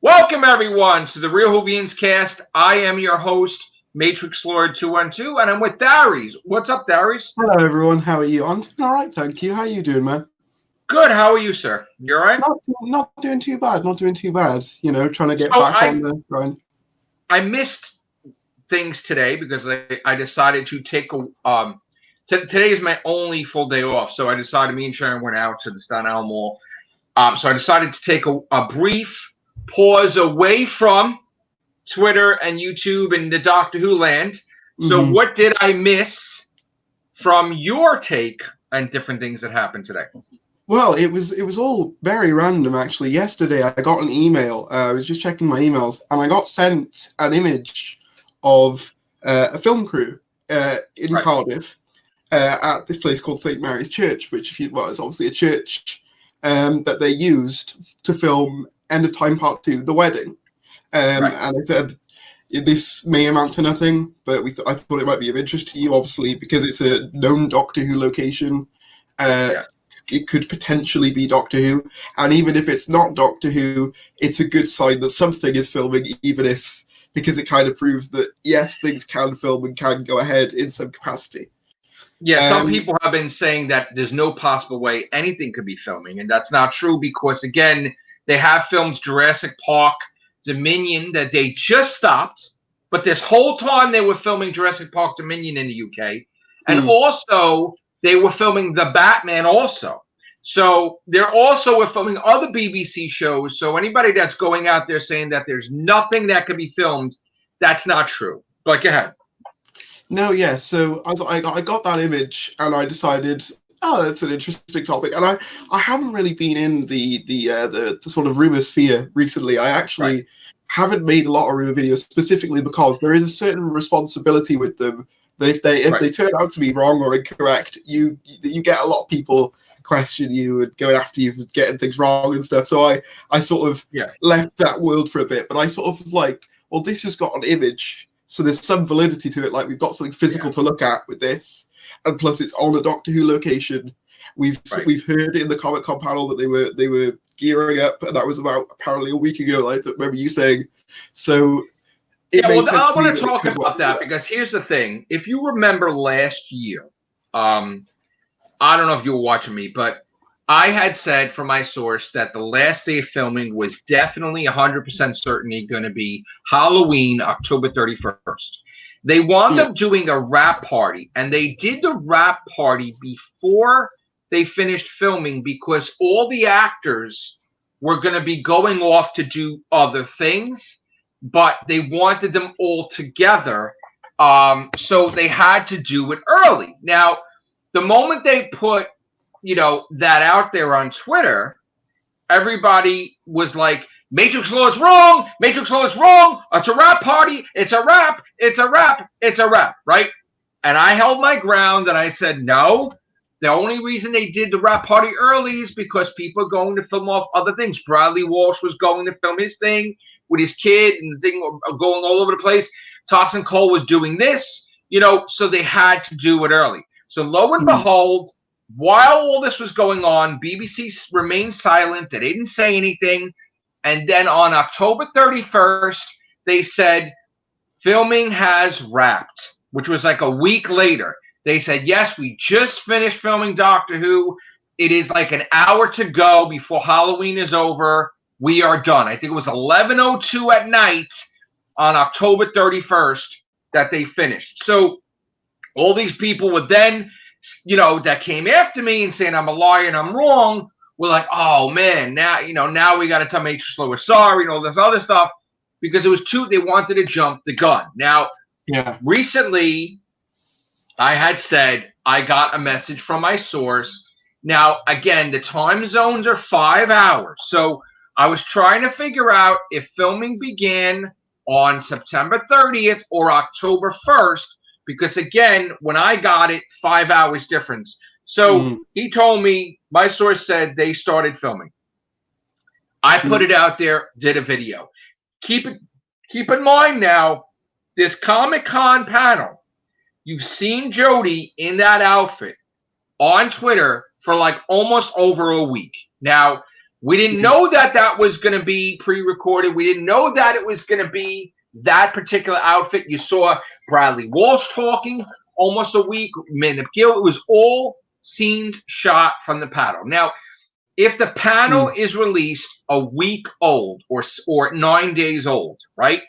Welcome everyone to the Real Whovians cast. I am your host, Matrix Lord 212, and I'm with Darius. What's up, Darius? Hello everyone, how are you? I'm doing all right, thank you. How are you doing, man? Good. How are you, sir? You all right? Not doing too bad. Not doing too bad. You know, trying to get So back on the grind. I missed things today because I decided to take a today is my only full day off, so I decided me and Sharon went out to the Staten Island Mall. So I decided to take a brief pause away from Twitter and YouTube and the Doctor Who land. So what did I miss from your take on different things that happened today? Well, it was all very random actually. Yesterday I got an email. I was just checking my emails, and I got sent an image of a film crew in Cardiff at this place called St Mary's Church, which is obviously a church that they used to film End of Time Part 2, The Wedding. And I said, this may amount to nothing, but I thought it might be of interest to you, obviously, because it's a known Doctor Who location. It could potentially be Doctor Who, and even if it's not Doctor Who, it's a good sign that something is filming, because it kind of proves that, yes, things can film and can go ahead in some capacity. Yeah, some people have been saying that there's no possible way anything could be filming, and that's not true because, again, they have filmed Jurassic Park Dominion that they just stopped, but this whole time they were filming Jurassic Park Dominion in the UK, and also they were filming The Batman also. So they're also filming other BBC shows. So anybody that's going out there saying that there's nothing that could be filmed, that's not true. But go ahead. No, yeah. So I got that image, and I decided, oh, that's an interesting topic. And I haven't really been in the sort of rumor sphere recently. I actually haven't made a lot of rumor videos specifically because there is a certain responsibility with them. That if they turn out to be wrong or incorrect, you get a lot of people question you and going after you for getting things wrong and stuff. So I sort of left that world for a bit, but I sort of was like, well, this has got an image, so there's some validity to it. Like, we've got something physical to look at with this, and plus it's on a Doctor Who location. We've heard in the Comic-Con panel that they were gearing up, and that was about apparently a week ago. I remember you saying so. Yeah, well, I want to talk about that because here's the thing. If you remember last year, I don't know if you were watching me, but I had said from my source that the last day of filming was definitely 100% certainly going to be Halloween, October 31st. They wound up doing a wrap party, and they did the wrap party before they finished filming because all the actors were going to be going off to do other things. But they wanted them all together, so they had to do it early. Now, the moment they put, that out there on Twitter, everybody was like, Matrix Lord's wrong! Matrix Lord's wrong! It's a rap party! It's a rap! It's a rap! It's a rap! Right? And I held my ground and I said, no. The only reason they did the rap party early is because people are going to film off other things. Bradley Walsh was going to film his thing with his kid, and the thing going all over the place. Toxin Cole was doing this, so they had to do it early. So lo and behold, while all this was going on, BBC remained silent. They didn't say anything. And then on October 31st, they said, filming has wrapped, which was like a week later. They said, yes, we just finished filming Doctor Who. It is like an hour to go before Halloween is over. We are done. I think it was 11:02 at night on October 31st that they finished. So all these people would then, that came after me and saying I'm a liar and I'm wrong, were like, oh, man, now we got to tell Matrix Lord we're sorry and all this other stuff because it was they wanted to jump the gun. Now, recently, I had said I got a message from my source. Now, again, the time zones are 5 hours. So I was trying to figure out if filming began on September 30th or October 1st, because, again, when I got it, 5 hours difference. So he told me, my source said they started filming. I put it out there, did a video. Keep in mind now, this Comic-Con panel, you've seen Jodie in that outfit on Twitter for like almost over a week. Now, We didn't know that was going to be pre-recorded. We didn't know that it was going to be that particular outfit. You saw Bradley Walsh talking almost a week, Min Gill. It was all scenes shot from the panel. Now, if the panel is released a week old or 9 days old, right?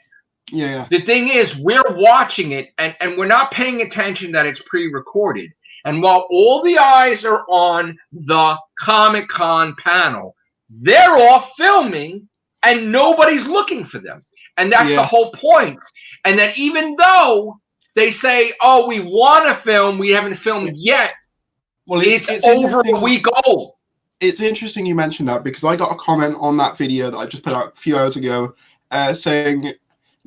Yeah. The thing is, we're watching it and we're not paying attention that it's pre-recorded. And while all the eyes are on the Comic-Con panel, they're off filming and nobody's looking for them. And that's the whole point. And that even though they say, oh, we want to film, we haven't filmed yet, well, it's over a week old. It's interesting you mentioned that because I got a comment on that video that I just put out a few hours ago saying,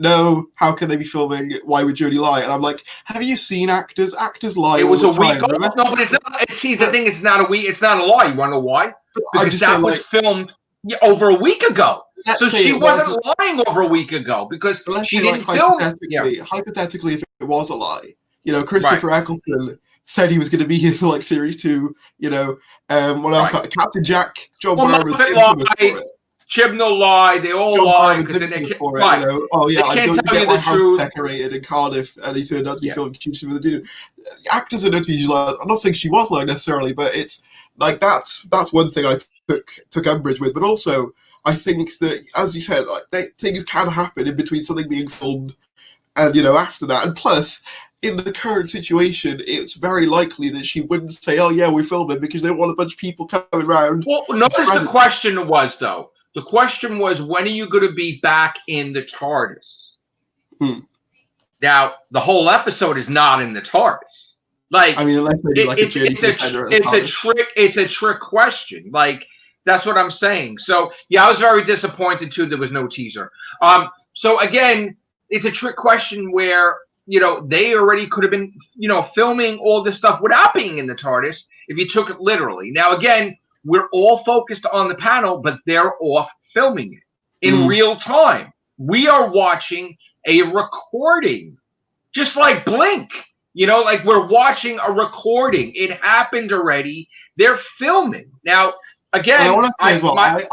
no, how can they be filming? Why would Jodie lie? And I'm like, have you seen actors? Actors lie. It was all the a week time, old. No, but it's not. See, the thing is, it's not a week. It's not a lie. You want to know why? Because that was filmed over a week ago. So she wasn't lying over a week ago because she didn't film. Hypothetically, if it was a lie, Christopher Eccleston said he was going to be here for like series 2. What else? Captain Jack, John Barrowman, Chibnall lie. They all lie because then oh yeah, I'm going to get my house decorated in Cardiff, and he turned out to be filming Cutie with the Dude. Actors are not usually lying. I'm not saying she was lying necessarily, but it's like that's one thing I took umbrage with. But also, I think that, as you said, things can happen in between something being filmed and after that. And plus, in the current situation, it's very likely that she wouldn't say, "Oh yeah, we're filming," because they don't want a bunch of people coming around. Well, notice the question was though. The question was, when are you going to be back in the TARDIS? Now, the whole episode is not in the TARDIS. Like, I mean, unless they do like it's a trick question. Like, that's what I'm saying. So, yeah, I was very disappointed too. There was no teaser. So again, it's a trick question where they already could have been filming all this stuff without being in the TARDIS if you took it literally. Now, again, we're all focused on the panel, but they're off filming it in real time. We are watching a recording, just like Blink. Like we're watching a recording. It happened already. They're filming. Now, again, I want to say as well, I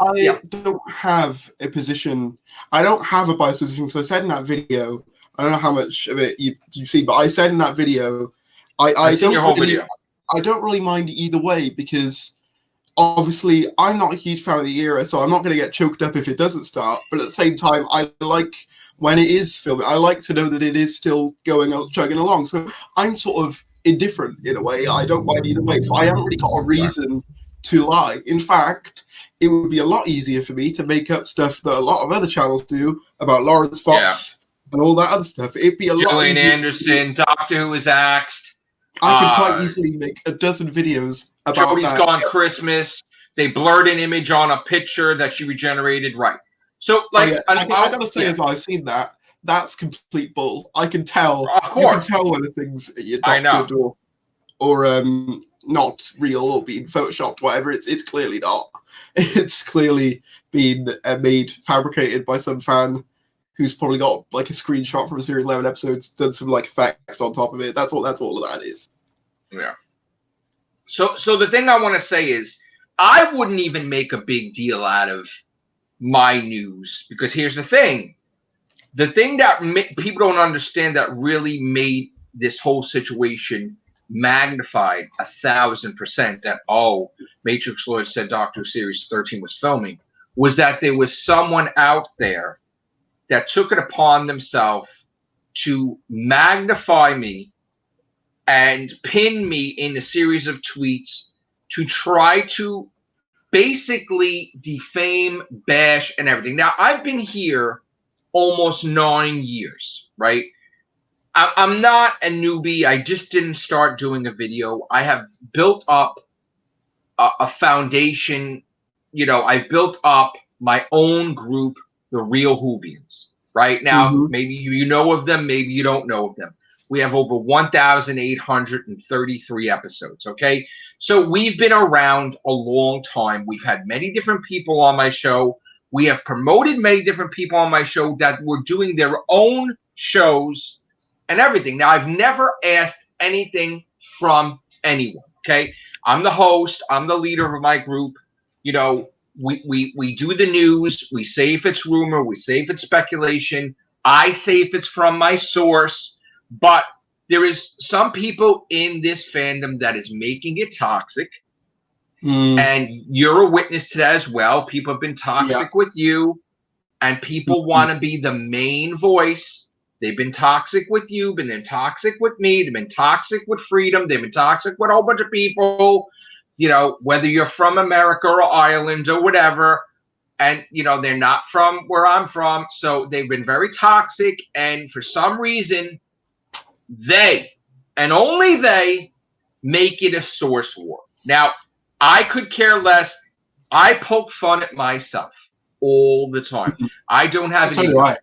don't have a position. I don't have a biased position because I said in that video, I don't know how much of it you've seen, but I said in that video, I don't really mind either way because obviously, I'm not a huge fan of the era, so I'm not going to get choked up if it doesn't start. But at the same time, I like when it is filming. I like to know that it is still chugging along. So I'm sort of indifferent in a way. I don't mind either way. So I haven't really got a reason to lie. In fact, it would be a lot easier for me to make up stuff that a lot of other channels do about Lawrence Fox and all that other stuff. It'd be a lot easier. Gillian Anderson, Doctor Who was axed. I could quite easily make a dozen videos about Jodie's that. Gone Christmas. They blurred an image on a picture that she regenerated. Right. So, like, I gotta say as well, I've seen that. That's complete bull. I can tell. Of course. You can tell when things are doctored or not real or being photoshopped, whatever. It's clearly not. It's clearly been fabricated by some fan who's probably got like a screenshot from a series 11 episodes, done some like effects on top of it. That's all of that is. Yeah. So the thing I want to say is, I wouldn't even make a big deal out of my news because here's the thing. The thing that people don't understand that really made this whole situation magnified 1,000% that, Matrix Lord said Doctor Who Series 13 was filming, was that there was someone out there that took it upon themselves to magnify me and pin me in a series of tweets to try to basically defame, bash, and everything. Now, I've been here almost 9 years, right? I'm not a newbie. I just didn't start doing a video. I have built up a foundation. I built up my own group, the Real Whovians. Right now, maybe you know of them, maybe you don't know of them. We have over 1,833 episodes, okay? So we've been around a long time. We've had many different people on my show. We have promoted many different people on my show that were doing their own shows and everything. Now, I've never asked anything from anyone, okay? I'm the host. I'm the leader of my group. we do the news. We say if it's rumor. We say if it's speculation. I say if it's from my source. But there is some people in this fandom that is making it toxic. And you're a witness to that as well. People have been toxic with you, and people want to be the main voice. They've been toxic with you, been toxic with me, they've been toxic with Freedom, they've been toxic with a whole bunch of people, you know, whether you're from America or Ireland or whatever, and, you know, they're not from where I'm from, so they've been very toxic, and for some reason, they, and only they, make it a source war. Now, I could care less. I poke fun at myself all the time. I don't have any. Right.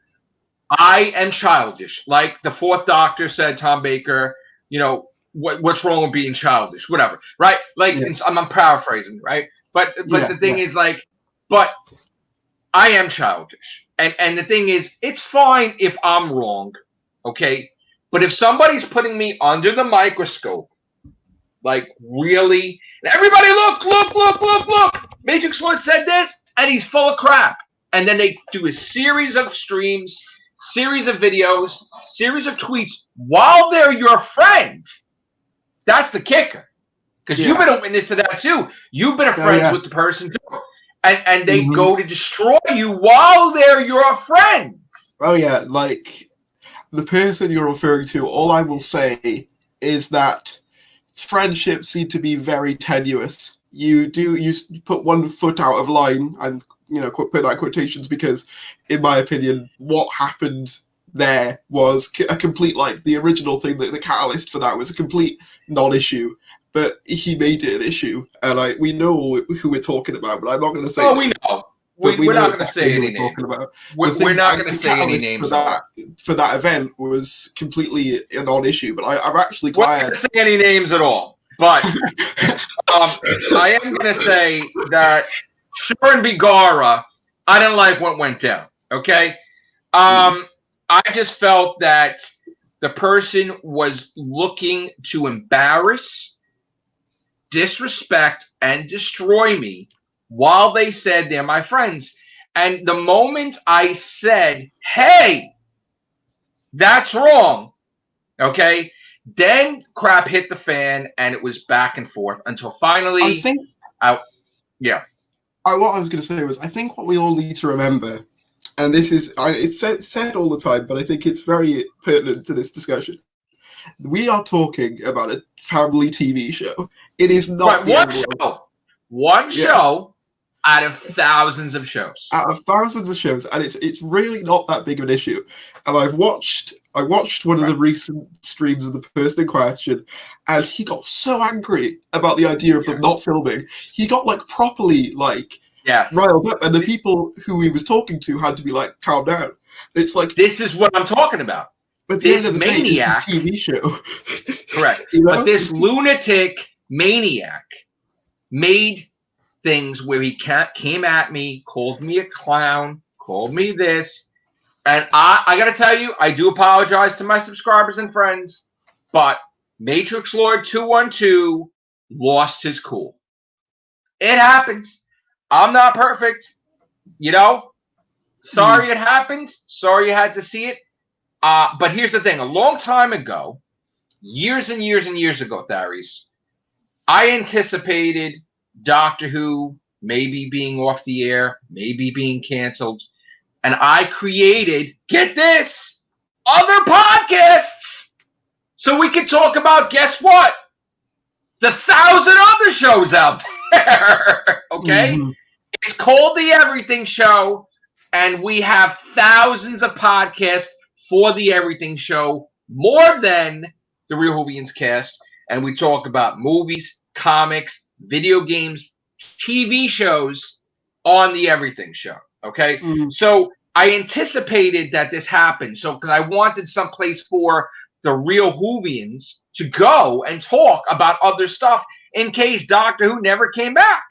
I am childish. Like the Fourth Doctor said, Tom Baker, you know, what's wrong with being childish? Whatever, right? Like, I'm paraphrasing, right? But the thing is, like, but I am childish. And the thing is, it's fine if I'm wrong, okay? But if somebody's putting me under the microscope, like, really? Everybody look. Matrix Lord said this, and he's full of crap. And then they do a series of streams, series of videos, series of tweets while they're your friend. That's the kicker. Because you've been a witness to that, too. You've been a friend with the person, too. And they go to destroy you while they're your friends. Oh, yeah. Like, the person you're referring to, all I will say is that friendships seem to be very tenuous. You put one foot out of line, and you know, put that in quotations, because in my opinion what happened there was a complete, like, the original thing, that the catalyst for that was a complete non-issue, but he made it an issue, and we know who we're talking about, but I'm not going to say we know. We're not going to say any names. We're not going to say any names. For that event was completely a non-issue, but I'm actually glad. We're not going to say any names at all. But I am going to say that Sharon Bigara, I didn't like what went down. Okay, I just felt that the person was looking to embarrass, disrespect, and destroy me while they said they're my friends. And the moment I said, hey, that's wrong, okay, then crap hit the fan, and it was back and forth until finally, I think, what I was going to say was, I think what we all need to remember, and this is, it's said all the time, but I think it's very pertinent to this discussion. We are talking about a family TV show. It is not one show out of thousands of shows. Out of thousands of shows, and it's really not that big of an issue. And I watched one of the recent streams of the person in question, and he got so angry about the idea of them not filming. He got, like, properly, like, riled up, and the people who he was talking to had to be like, calm down. It's like, this is what I'm talking about. At the end of the maniac day, it's a TV show. Correct. You know? But this lunatic maniac made things where he came at me, called me a clown, called me this. And I got to tell you, I do apologize to my subscribers and friends, but Matrix Lord 212 lost his cool. It happens. I'm not perfect. You know? Sorry it happened. Sorry you had to see it. But here's the thing. A long time ago, years and years and years ago, Tharies, I anticipated Doctor Who maybe being off the air, maybe being canceled. And I created, get this, other podcasts so we could talk about, guess what? The 1,000 other shows out there. Okay? It's called The Everything Show, and we have thousands of podcasts for The Everything Show, more than the Real Whovians cast. And we talk about movies, comics, video games, TV shows on The Everything Show. Okay, so I anticipated that this happened. So because I wanted someplace for the Real Whovians to go and talk about other stuff in case Doctor Who never came back.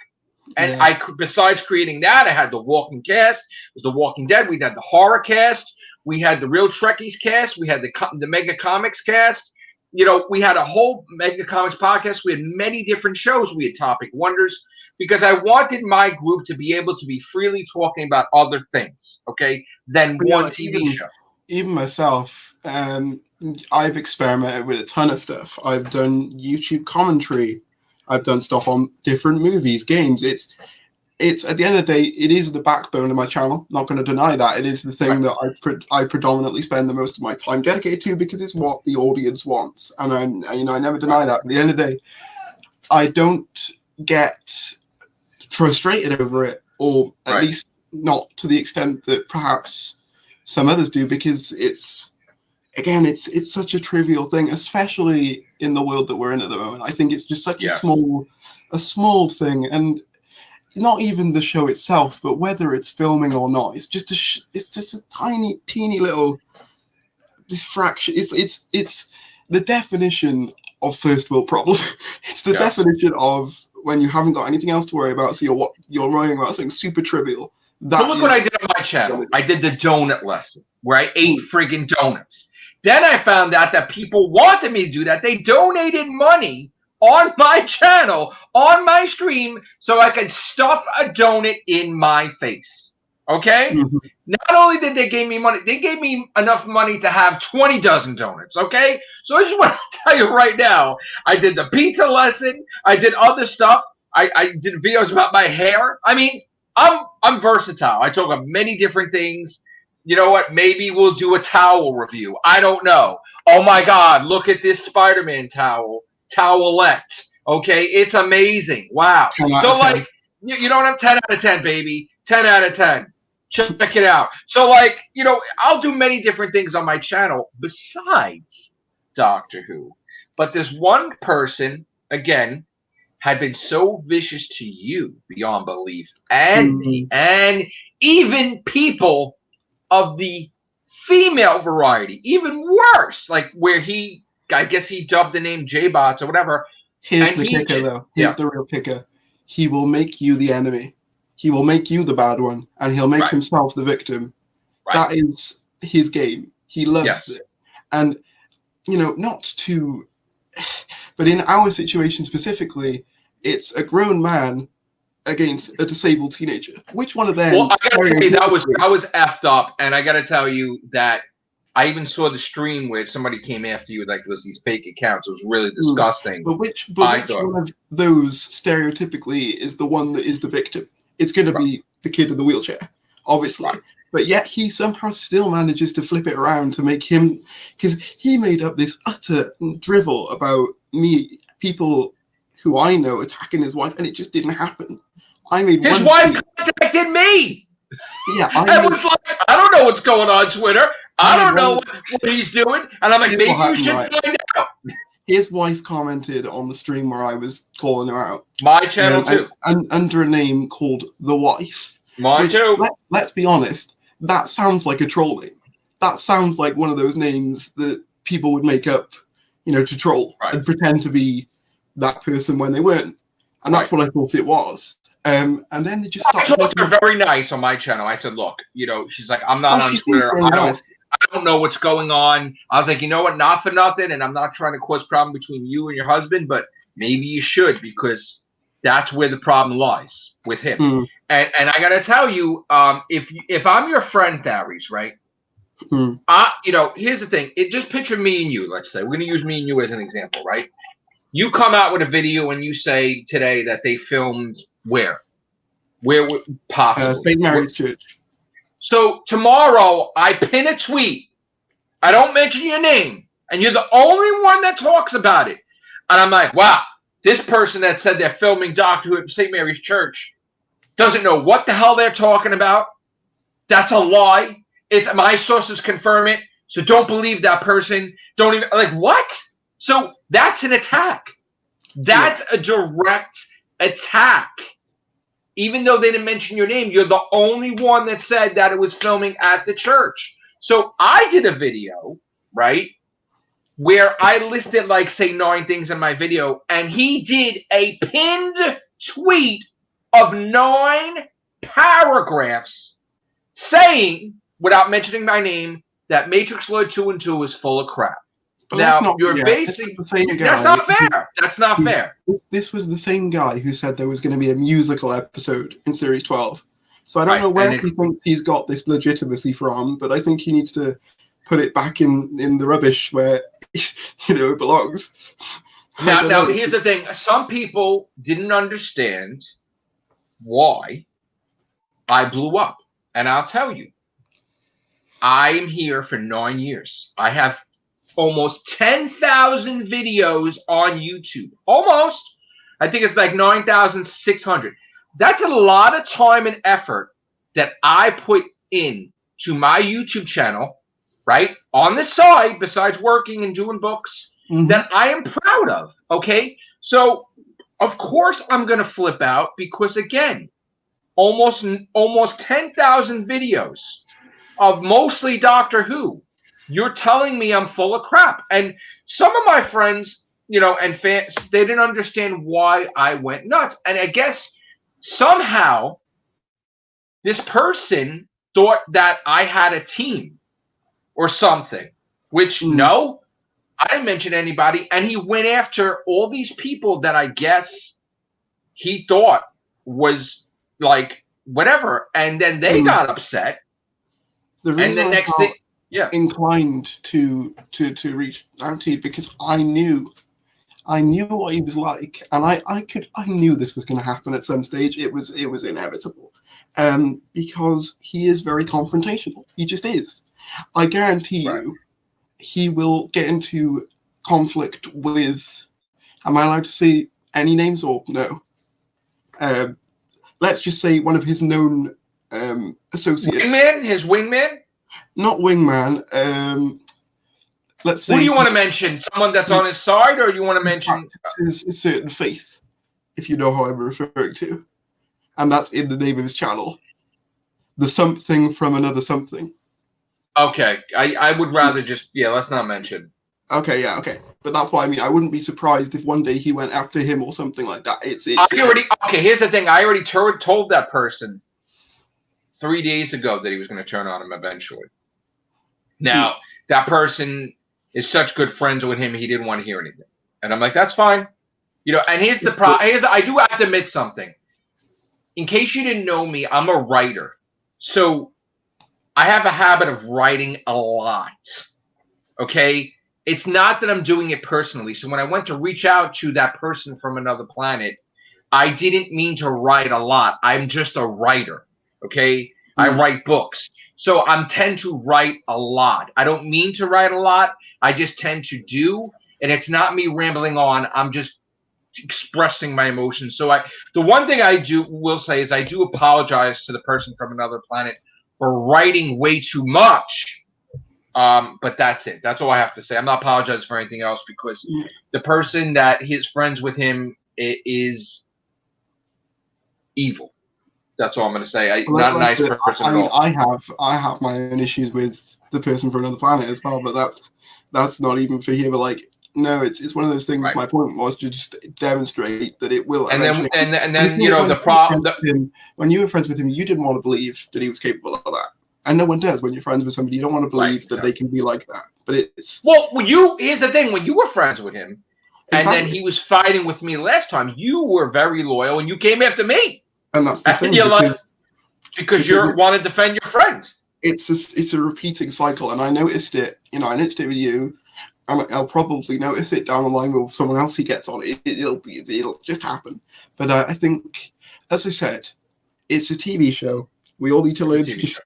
And besides creating that, I had the Walking cast. It was the Walking Dead. We had the horror cast. We had the Real Trekkies cast. We had the Mega Comics cast. we had a whole Mega Comics podcast. We had many different shows. We had Topic Wonders because I wanted my group to be able to be freely talking about other things, okay, than one TV show. Even myself, I've experimented with a ton of stuff. I've done YouTube commentary. I've done stuff on different movies, games. It's at the end of the day, it is the backbone of my channel. Not going to deny that. It is the thing that I predominantly spend the most of my time dedicated to because it's what the audience wants. And I never deny that. But at the end of the day, I don't get frustrated over it, or at least not to the extent that perhaps some others do, because it's such a trivial thing, especially in the world that we're in at the moment. I think it's just such a small thing, and not even the show itself, but whether it's filming or not, it's just a tiny, teeny little fraction. It's the definition of first world problem. It's the definition of when you haven't got anything else to worry about, so you're worrying about something super trivial. So look what I did on my channel. I did the donut lesson where I ate friggin' donuts. Then I found out that people wanted me to do that. They donated money on my channel, on my stream, so I could stuff a donut in my face. Okay? Mm-hmm. Not only did they give me money, they gave me enough money to have 20 dozen donuts. Okay? So I just want to tell you right now, I did the pizza lesson. I did other stuff. I did videos about my hair. I mean, I'm versatile. I talk about many different things. You know what? Maybe we'll do a towel review. I don't know. Oh my God, look at this Spider-Man towelette. Okay, it's amazing. Wow. So like, you know what? I'm 10 out of 10, baby. 10 out of 10. Check it out. So like, I'll do many different things on my channel besides Doctor Who. But there's one person, again, had been so vicious to you beyond belief, and me, and even people of the female variety, even worse, like where I guess he dubbed the name J-Bots or whatever. Here's the kicker, though. Here's the real kicker. He will make you the enemy. He will make you the bad one, and he'll make himself the victim. That is his game. He loves it. And, not to... But in our situation specifically, it's a grown man against a disabled teenager. Which one of them? Well, I gotta tell you, that was effed up, and I gotta tell you that I even saw the stream where somebody came after you, like it was these fake accounts. It was really disgusting. But which one of those stereotypically is the one that is the victim? It's going to be the kid in the wheelchair, obviously. Right. But yet he somehow still manages to flip it around to make him, because he made up this utter drivel about people who I know attacking his wife, and it just didn't happen. His wife contacted me. Yeah, I was like, I don't know what's going on Twitter. I don't know what he's doing. And I'm like, maybe you should find out. His wife commented on the stream where I was calling her out. My channel too. And under a name called The Wife. Mine too. Let's be honest. That sounds like a troll name. That sounds like one of those names that people would make up, to troll and pretend to be that person when they weren't. And that's what I thought it was. And then they just started. I told her very nice on my channel. I said, look, she's like, I'm not on Twitter. I don't know what's going on. I was like, you know what? Not for nothing. And I'm not trying to cause problem between you and your husband, but maybe you should, because that's where the problem lies with him. And I got to tell you, if I'm your friend, Tharies, right? Here's the thing. Just picture me and you, let's say. We're going to use me and you as an example, right? You come out with a video and you say today that they filmed where possible? St. Mary's Church. So tomorrow I pin a tweet. I don't mention your name, and you're the only one that talks about it. And I'm like, wow, this person that said they're filming Doctor Who at St. Mary's Church doesn't know what the hell they're talking about. That's a lie. It's my sources confirm it. So don't believe that person. Don't even what? So that's an attack. That's a direct attack. Even though they didn't mention your name, you're the only one that said that it was filming at the church. So I did a video, right, where I listed say 9 things in my video, and he did a pinned tweet of 9 paragraphs saying, without mentioning my name, that Matrix Lord 2 and 2 is full of crap. But now you're basically the same guy. That's not fair. That's not fair. This was the same guy who said there was going to be a musical episode in Series 12. So I don't know where he thinks he's got this legitimacy from, but I think he needs to put it back in the rubbish where it belongs. Now here's the thing. Some people didn't understand why I blew up. And I'll tell you, I am here for 9 years. I have almost 10,000 videos on YouTube. Almost. I think it's like 9,600. That's a lot of time and effort that I put in to my YouTube channel, right? On the side, besides working and doing books, that I am proud of, okay? So, of course I'm going to flip out because, again, almost 10,000 videos of mostly Doctor Who. You're telling me I'm full of crap. And some of my friends, and fans, they didn't understand why I went nuts. And I guess somehow this person thought that I had a team or something, which no, I didn't mention anybody. And he went after all these people that I guess he thought was like whatever. And then they got upset. The reason inclined to reach out to you because I knew what he was like, and I knew this was going to happen at some stage. It was inevitable, because he is very confrontational. He just is. I guarantee you, he will get into conflict with. Am I allowed to say any names or no? Let's just say one of his known associates. His wingman. Not wingman. Let's say. Who do you want to mention? Someone that's on his side, or you want to mention his certain faith, if you know how I'm referring to, and that's in the name of his channel. The something from another something. Okay, I would rather just let's not mention. Okay, yeah, okay, but that's what I mean. I wouldn't be surprised if one day he went after him or something like that. Okay. Here's the thing. I already told that person 3 days ago that he was going to turn on him eventually. Now, that person is such good friends with him, he didn't want to hear anything. And I'm like, that's fine. And here's the problem. I do have to admit something. In case you didn't know me, I'm a writer. So I have a habit of writing a lot. Okay? It's not that I'm doing it personally. So when I went to reach out to that person from another planet, I didn't mean to write a lot. I'm just a writer. Okay? I write books. So I tend to write a lot. I don't mean to write a lot. I just tend to do. And it's not me rambling on. I'm just expressing my emotions. So the one thing I will say is I do apologize to the person from another planet for writing way too much. But that's it. That's all I have to say. I'm not apologizing for anything else because the person that his friends with him is evil. That's all I'm going to say. Not a nice person at all. I have my own issues with the person from another planet as well, but that's not even for here. But like, no, it's one of those things. Right. My point was to just demonstrate that it will. And then the problem. When you were friends with him, you didn't want to believe that he was capable of that, and no one does. When you're friends with somebody, you don't want to believe that they can be like that. But it's here's the thing: when you were friends with him, and then he was fighting with me last time, you were very loyal, and you came after me. And that's the thing. Because you want to defend your friends. It's a repeating cycle, and I noticed it. I noticed it with you, and I'll probably notice it down the line with someone else he gets on. It'll just happen. But I think, as I said, it's a TV show. We all need to learn to just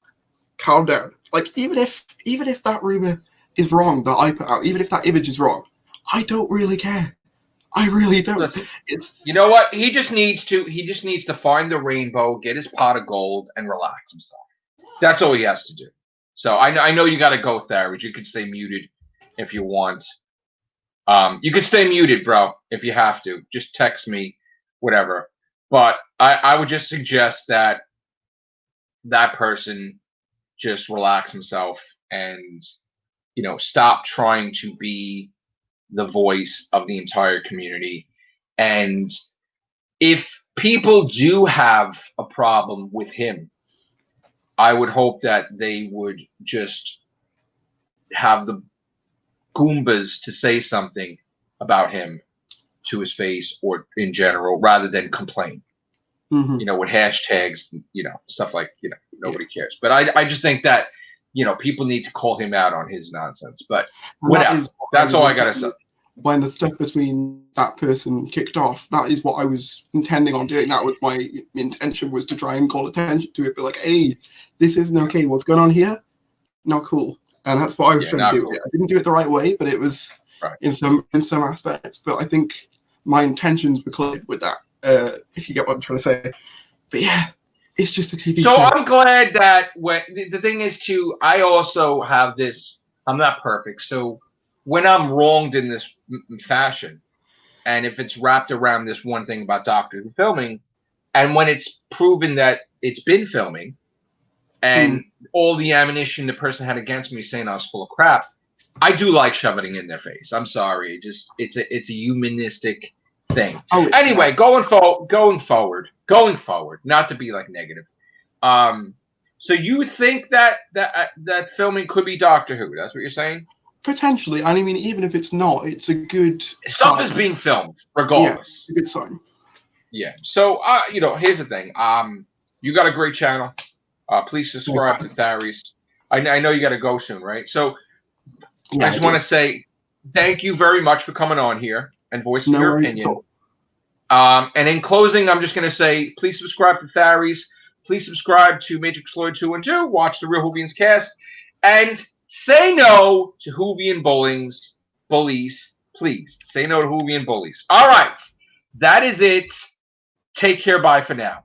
calm down. Like even if that rumor is wrong that I put out, even if that image is wrong, I don't really care. I really don't. Listen, you know what? He just needs to find the rainbow, get his pot of gold, and relax himself. That's all he has to do. So I know you got to go, Tharage. You can stay muted if you want. You can stay muted, bro, if you have to. Just text me, whatever. But I would just suggest that person just relax himself and stop trying to be the voice of the entire community. And if people do have a problem with him, I would hope that they would just have the Goombas to say something about him to his face or in general, rather than complain. Mm-hmm. You know, with hashtags, you know, stuff like, you know, nobody cares. But I just think that, you know, people need to call him out on his nonsense. But whatever. That's all I gotta say. When the stuff between that person kicked off, that is what I was intending on doing. That was my intention, was to try and call attention to it. But like, hey, this isn't okay. What's going on here? Not cool. And that's what I was trying to do. Cool. I didn't do it the right way, but it was in some aspects. But I think my intentions were clear with that. If you get what I'm trying to say. But yeah, it's just a TV show. So I'm glad that the thing is too, I also have this, I'm not perfect. So when I'm wronged in this fashion, and if it's wrapped around this one thing about Doctor Who filming, and when it's proven that it's been filming, and all the ammunition the person had against me saying I was full of crap, I do like shoving it in their face. I'm sorry. It's a humanistic thing. Anyway, going forward, not to be like negative. So you think that filming could be Doctor Who? That's what you're saying? Potentially. I mean, even if it's not, it's a good stuff is being filmed regardless. Yeah, it's a good sign. Yeah. So you know, here's the thing. You got a great channel. Please subscribe to Tharies. I know you got to go soon, right? So I just want to say thank you very much for coming on here and voicing your opinion. And in closing, I'm just going to say, please subscribe to Tharies. Please subscribe to Matrix Lloyd 2 and 2. Watch the Real Whovians cast. And say no to Whovian bullies. Please. Say no to Whovian bullies. All right. That is it. Take care. Bye for now.